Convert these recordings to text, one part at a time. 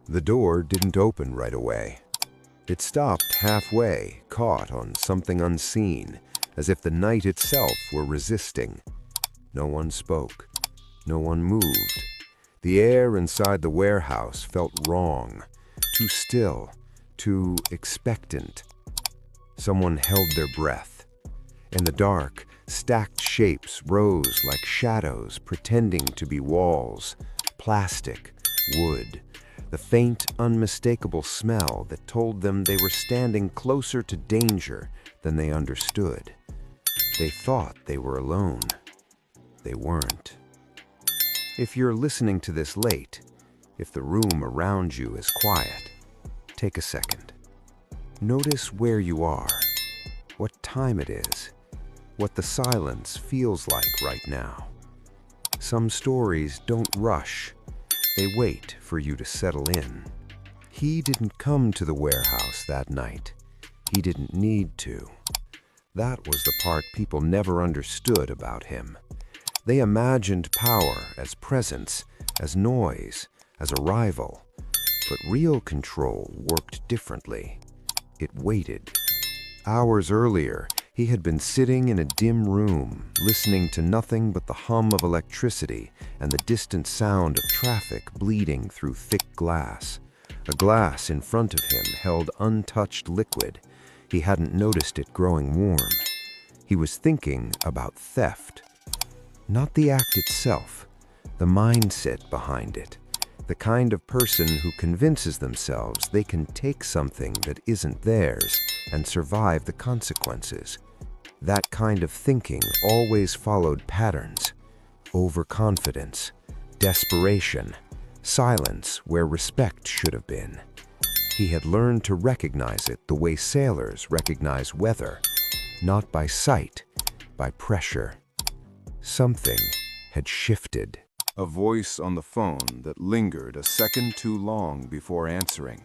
The door didn't open right away. It stopped halfway, caught on something unseen, as if the night itself were resisting. No one spoke. No one moved. The air inside the warehouse felt wrong, too still, too expectant. Someone held their breath. In the dark, stacked shapes rose like shadows pretending to be walls, plastic, wood, the faint, unmistakable smell that told them they were standing closer to danger than they understood. They thought they were alone. They weren't. If you're listening to this late, if the room around you is quiet, take a second. Notice where you are, what time it is, what the silence feels like right now. Some stories don't rush. They wait for you to settle in. He didn't come to the warehouse that night. He didn't need to. That was the part people never understood about him. They imagined power as presence, as noise, as arrival. But real control worked differently. It waited. Hours earlier, he had been sitting in a dim room, listening to nothing but the hum of electricity and the distant sound of traffic bleeding through thick glass. A glass in front of him held untouched liquid. He hadn't noticed it growing warm. He was thinking about theft. Not the act itself, the mindset behind it. The kind of person who convinces themselves they can take something that isn't theirs and survive the consequences. That kind of thinking always followed patterns: overconfidence, desperation, silence where respect should have been. He had learned to recognize it the way sailors recognize weather, not by sight, by pressure. Something had shifted. A voice on the phone that lingered a second too long before answering.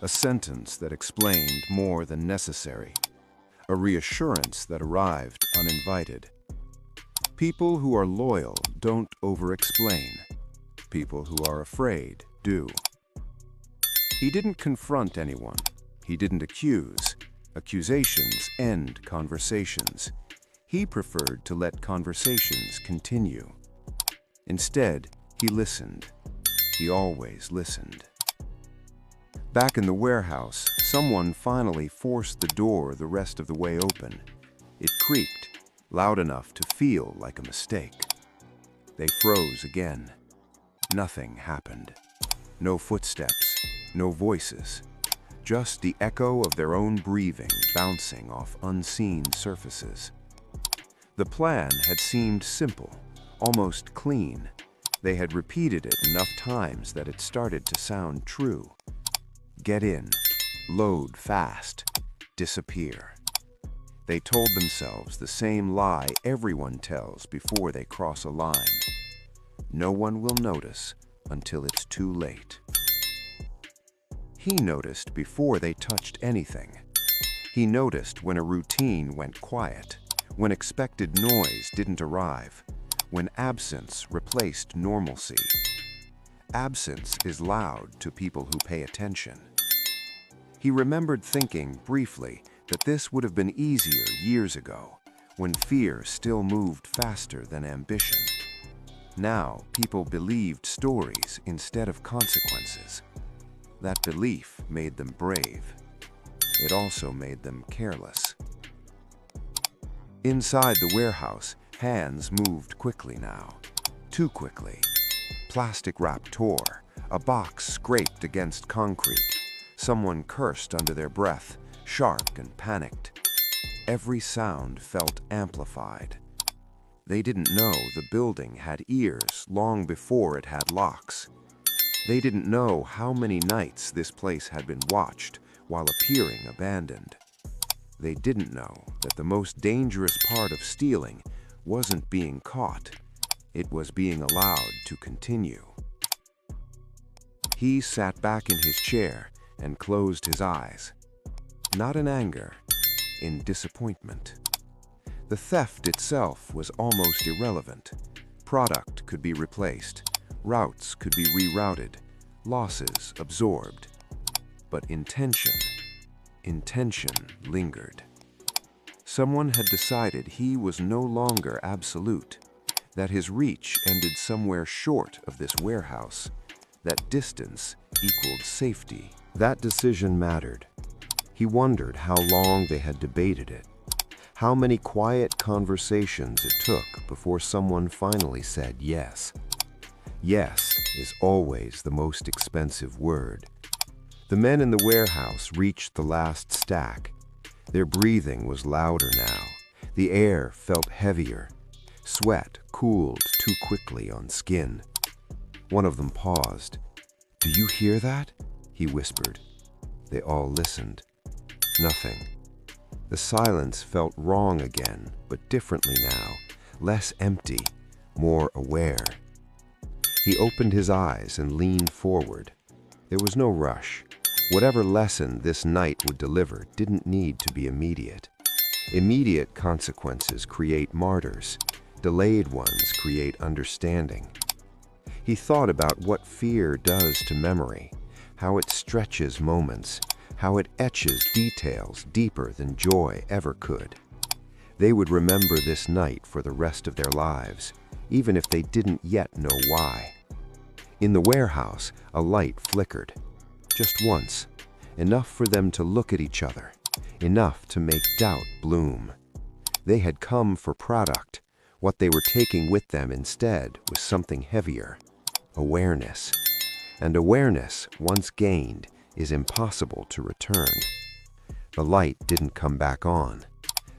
A sentence that explained more than necessary. A reassurance that arrived uninvited. People who are loyal don't over-explain. People who are afraid do. He didn't confront anyone. He didn't accuse. Accusations end conversations. He preferred to let conversations continue. Instead, he listened. He always listened. Back in the warehouse, someone finally forced the door the rest of the way open. It creaked, loud enough to feel like a mistake. They froze again. Nothing happened. No footsteps, no voices. Just the echo of their own breathing bouncing off unseen surfaces. The plan had seemed simple. Almost clean. They had repeated it enough times that it started to sound true. Get in, load fast, disappear. They told themselves the same lie everyone tells before they cross a line. No one will notice until it's too late. He noticed before they touched anything. He noticed when a routine went quiet, when expected noise didn't arrive, when absence replaced normalcy. Absence is loud to people who pay attention. He remembered thinking briefly that this would have been easier years ago, when fear still moved faster than ambition. Now, people believed stories instead of consequences. That belief made them brave. It also made them careless. Inside the warehouse, hands moved quickly now. Too quickly. Plastic wrap tore. A box scraped against concrete. Someone cursed under their breath, sharp and panicked. Every sound felt amplified. They didn't know the building had ears long before it had locks. They didn't know how many nights this place had been watched while appearing abandoned. They didn't know that the most dangerous part of stealing wasn't being caught. It was being allowed to continue. He sat back in his chair and closed his eyes. Not in anger, in disappointment. The theft itself was almost irrelevant. Product could be replaced. Routes could be rerouted. losses absorbed. But intention lingered. Someone had decided he was no longer absolute, that his reach ended somewhere short of this warehouse, that distance equaled safety. That decision mattered. He wondered how long they had debated it, how many quiet conversations it took before someone finally said yes. Yes is always the most expensive word. The men in the warehouse reached the last stack. Their breathing was louder now. The air felt heavier. Sweat cooled too quickly on skin. One of them paused. "Do you hear that?" he whispered. They all listened. Nothing. The silence felt wrong again, but differently now, less empty, more aware. He opened his eyes and leaned forward. There was no rush. Whatever lesson this night would deliver didn't need to be immediate. Immediate consequences create martyrs. Delayed ones create understanding. He thought about what fear does to memory, how it stretches moments, how it etches details deeper than joy ever could. They would remember this night for the rest of their lives, even if they didn't yet know why. In the warehouse, a light flickered. Just once, enough for them to look at each other, enough to make doubt bloom. They had come for product. What they were taking with them instead was something heavier, awareness. And awareness, once gained, is impossible to return. The light didn't come back on.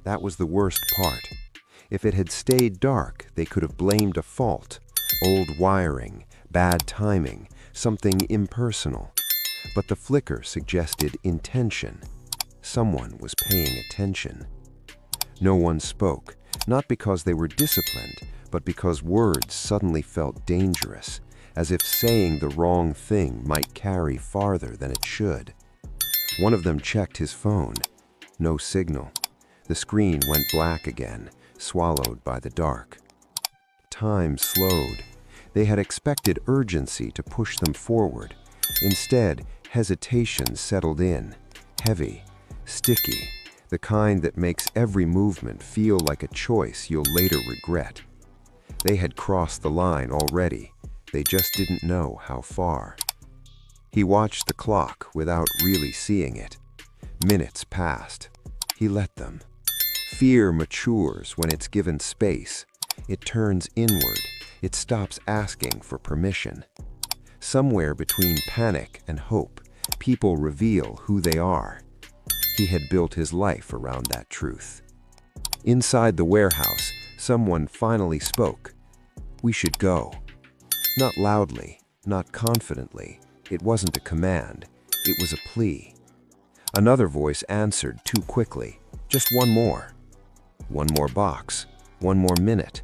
That was the worst part. If it had stayed dark, they could have blamed a fault, old wiring, bad timing, something impersonal. But the flicker suggested intention. Someone was paying attention. No one spoke, not because they were disciplined, but because words suddenly felt dangerous, as if saying the wrong thing might carry farther than it should. One of them checked his phone. No signal. The screen went black again, swallowed by the dark. Time slowed. They had expected urgency to push them forward. Instead, hesitation settled in, heavy, sticky, the kind that makes every movement feel like a choice you'll later regret. They had crossed the line already. They just didn't know how far. He watched the clock without really seeing it. Minutes passed. He let them. Fear matures when it's given space. It turns inward. It stops asking for permission. Somewhere between panic and hope, people reveal who they are. He had built his life around that truth. Inside the warehouse, someone finally spoke. "We should go." Not loudly, not confidently. It wasn't a command. It was a plea. Another voice answered too quickly. Just one more. One more box. One more minute.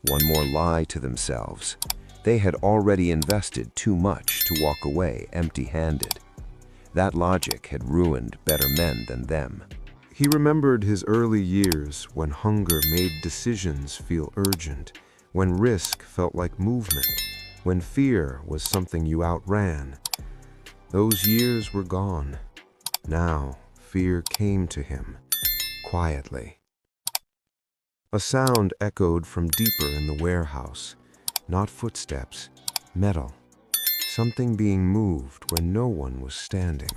One more lie to themselves. They had already invested too much to walk away empty-handed. That logic had ruined better men than them. He remembered his early years when hunger made decisions feel urgent, when risk felt like movement, when fear was something you outran. Those years were gone. Now, fear came to him, quietly. A sound echoed from deeper in the warehouse. Not footsteps, metal. Something being moved where no one was standing.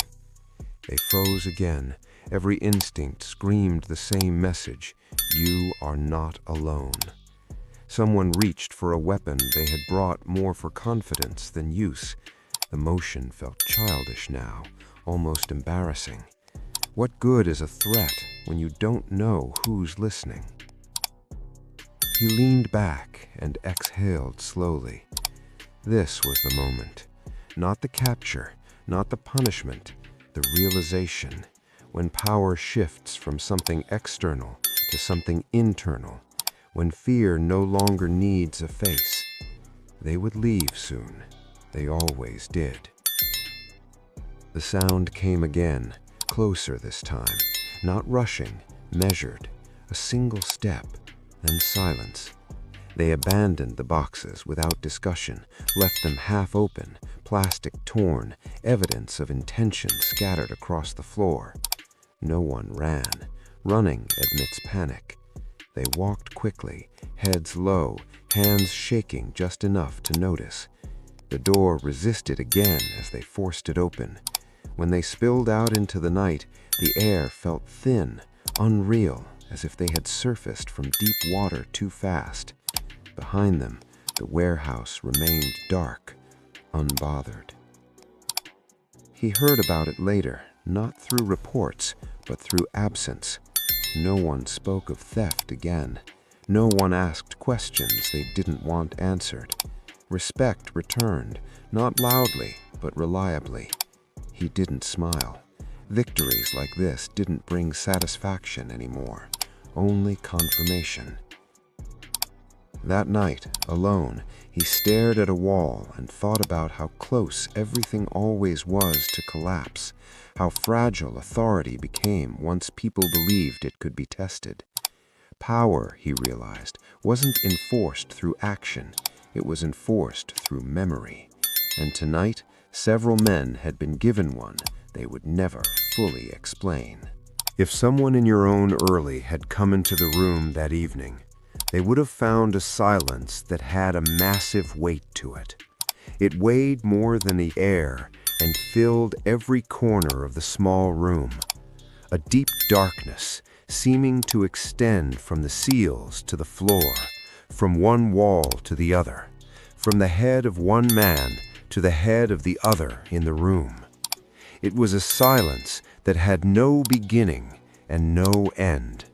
They froze again. Every instinct screamed the same message. You are not alone. Someone reached for a weapon they had brought more for confidence than use. The motion felt childish now, almost embarrassing. What good is a threat when you don't know who's listening? He leaned back and exhaled slowly. This was the moment. Not the capture, not the punishment, the realization. When power shifts from something external to something internal. When fear no longer needs a face. They would leave soon. They always did. The sound came again, closer this time. Not rushing, measured. A single step. Then silence. They abandoned the boxes without discussion, left them half open, plastic torn, evidence of intention scattered across the floor. No one ran. Running admits panic. They walked quickly, heads low, hands shaking just enough to notice. The door resisted again as they forced it open. When they spilled out into the night, the air felt thin, unreal, as if they had surfaced from deep water too fast. Behind them, the warehouse remained dark, unbothered. He heard about it later, not through reports, but through absence. No one spoke of theft again. No one asked questions they didn't want answered. Respect returned, not loudly, but reliably. He didn't smile. Victories like this didn't bring satisfaction anymore, only confirmation. That night, alone, he stared at a wall and thought about how close everything always was to collapse, how fragile authority became once people believed it could be tested. Power, he realized, wasn't enforced through action, it was enforced through memory. And tonight, several men had been given one they would never fully explain. If someone in your own early had come into the room that evening, they would have found a silence that had a massive weight to it. It weighed more than the air and filled every corner of the small room. A deep darkness, seeming to extend from the seals to the floor, from one wall to the other, from the head of one man to the head of the other in the room. It was a silence that had no beginning and no end.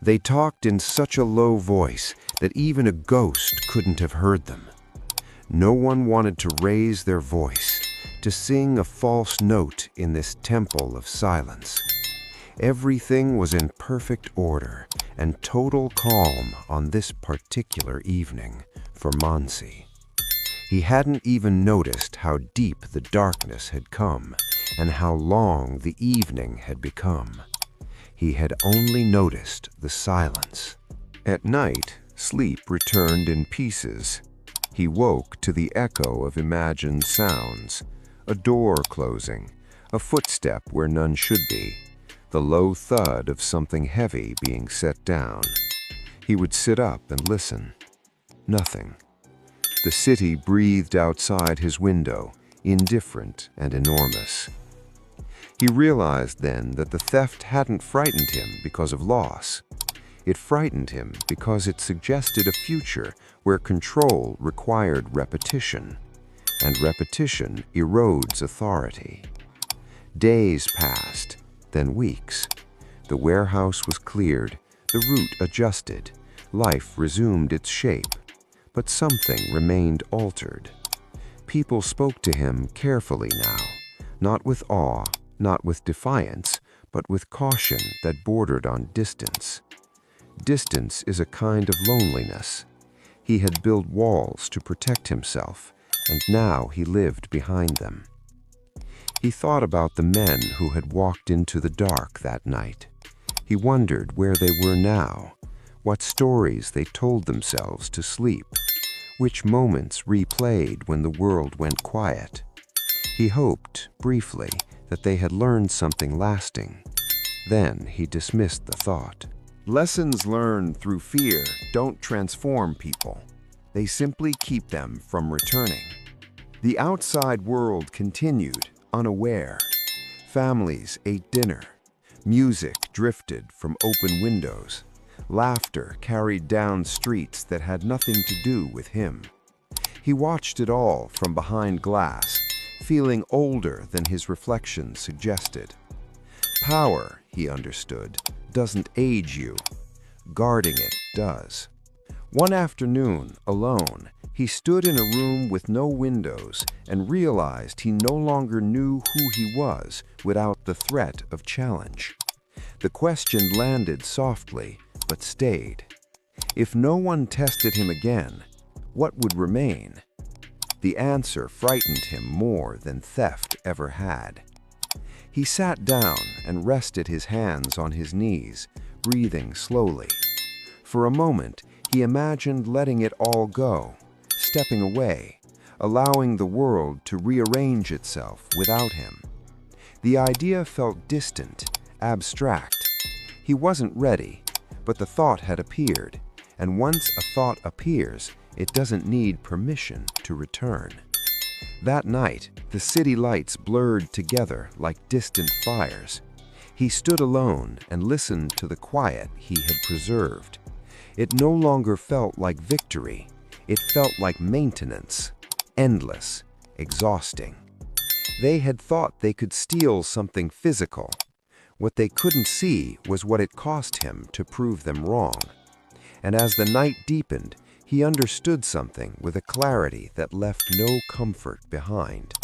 They talked in such a low voice that even a ghost couldn't have heard them. No one wanted to raise their voice, to sing a false note in this temple of silence. Everything was in perfect order and total calm on this particular evening for Mansi. He hadn't even noticed how deep the darkness had come and how long the evening had become. He had only noticed the silence. At night, sleep returned in pieces. He woke to the echo of imagined sounds, a door closing, a footstep where none should be, the low thud of something heavy being set down. He would sit up and listen. Nothing. The city breathed outside his window, indifferent and enormous. He realized then that the theft hadn't frightened him because of loss. It frightened him because it suggested a future where control required repetition, and repetition erodes authority. Days passed, then weeks. The warehouse was cleared, the route adjusted, life resumed its shape, but something remained altered. People spoke to him carefully now, not with awe, not with defiance, but with caution that bordered on distance. Distance is a kind of loneliness. He had built walls to protect himself, and now he lived behind them. He thought about the men who had walked into the dark that night. He wondered where they were now, what stories they told themselves to sleep, which moments replayed when the world went quiet. He hoped, briefly, that they had learned something lasting. Then he dismissed the thought. Lessons learned through fear don't transform people. They simply keep them from returning. The outside world continued, unaware. Families ate dinner. Music drifted from open windows. Laughter carried down streets that had nothing to do with him. He watched it all from behind glass, feeling older than his reflection suggested. Power, he understood, doesn't age you. Guarding it does. One afternoon, alone, he stood in a room with no windows and realized he no longer knew who he was without the threat of challenge. The question landed softly, but stayed. If no one tested him again, what would remain? The answer frightened him more than theft ever had. He sat down and rested his hands on his knees, breathing slowly. For a moment, He imagined letting it all go, stepping away, allowing the world to rearrange itself without him. The idea felt distant, abstract. He wasn't ready, but the thought had appeared, and once a thought appears, it doesn't need permission to return. That night, the city lights blurred together like distant fires. He stood alone and listened to the quiet he had preserved. It no longer felt like victory. It felt like maintenance, endless, exhausting. They had thought they could steal something physical. What they couldn't see was what it cost him to prove them wrong. And as the night deepened, he understood something with a clarity that left no comfort behind.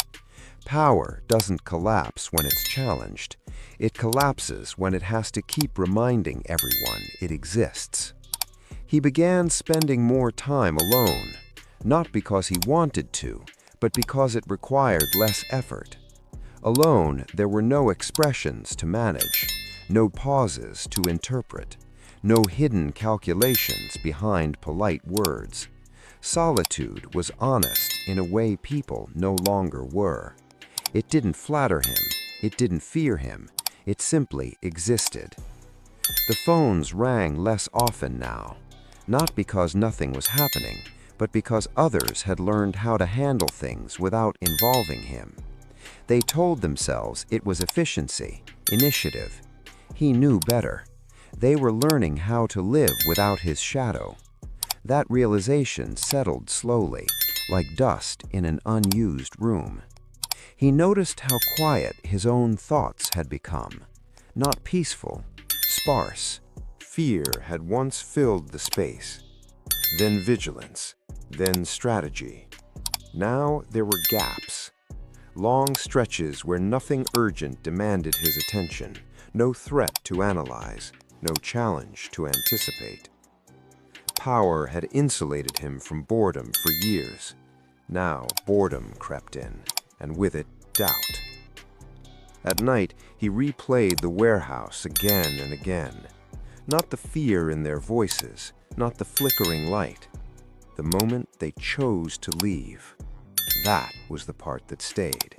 Power doesn't collapse when it's challenged. It collapses when it has to keep reminding everyone it exists. He began spending more time alone, not because he wanted to, but because it required less effort. Alone, there were no expressions to manage, no pauses to interpret, no hidden calculations behind polite words. Solitude was honest in a way people no longer were. It didn't flatter him, it didn't fear him, it simply existed. The phones rang less often now, not because nothing was happening, but because others had learned how to handle things without involving him. They told themselves it was efficiency, initiative. He knew better. They were learning how to live without his shadow. That realization settled slowly, like dust in an unused room. He noticed how quiet his own thoughts had become. Not peaceful, sparse. Fear had once filled the space. Then vigilance, then strategy. Now there were gaps. Long stretches where nothing urgent demanded his attention, no threat to analyze, no challenge to anticipate. Power had insulated him from boredom for years. Now boredom crept in, and with it, doubt. At night, he replayed the warehouse again and again. Not the fear in their voices, not the flickering light. The moment they chose to leave. That was the part that stayed.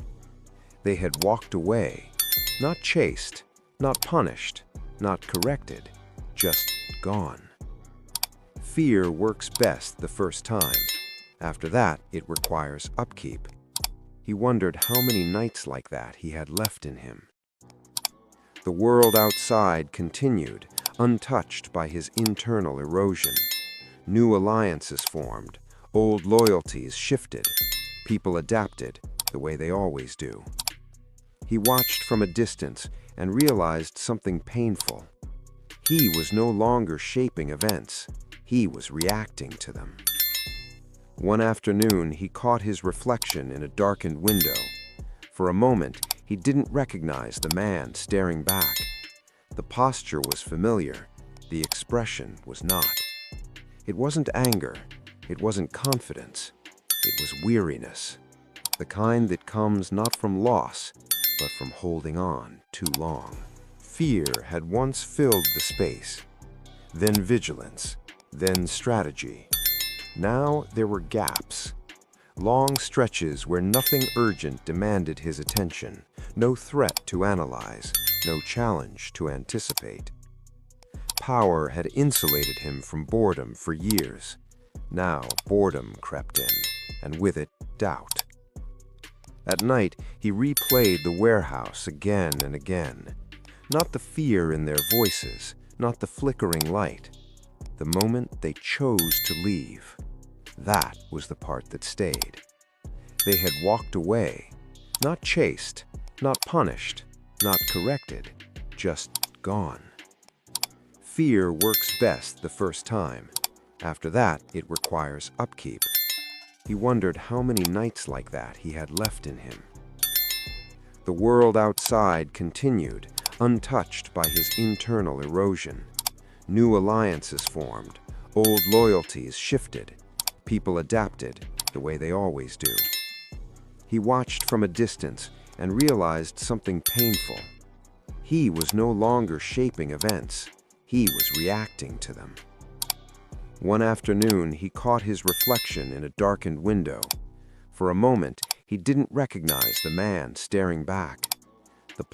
They had walked away, not chased, not punished, not corrected, just gone. Fear works best the first time. After that, it requires upkeep. He wondered how many nights like that he had left in him. The world outside continued, untouched by his internal erosion. New alliances formed, old loyalties shifted, people adapted the way they always do. He watched from a distance and realized something painful. He was no longer shaping events, he was reacting to them. One afternoon, he caught his reflection in a darkened window. For a moment, he didn't recognize the man staring back. The posture was familiar, the expression was not. It wasn't anger, it wasn't confidence, it was weariness. The kind that comes not from loss, but from holding on too long. Fear had once filled the space, then vigilance, then strategy. Now there were gaps, long stretches where nothing urgent demanded his attention, no threat to analyze, no challenge to anticipate. Power had insulated him from boredom for years. Now boredom crept in, and with it, doubt. At night, he replayed the warehouse again and again. Not the fear in their voices, not the flickering light. The moment they chose to leave. That was the part that stayed. They had walked away, not chased, not punished, not corrected, just gone. Fear works best the first time. After that, it requires upkeep. He wondered how many nights like that he had left in him. The world outside continued, untouched by his internal erosion. New alliances formed, old loyalties shifted, people adapted the way they always do. He watched from a distance and realized something painful. He was no longer shaping events, he was reacting to them. One afternoon, he caught his reflection in a darkened window. For a moment, he didn't recognize the man staring back.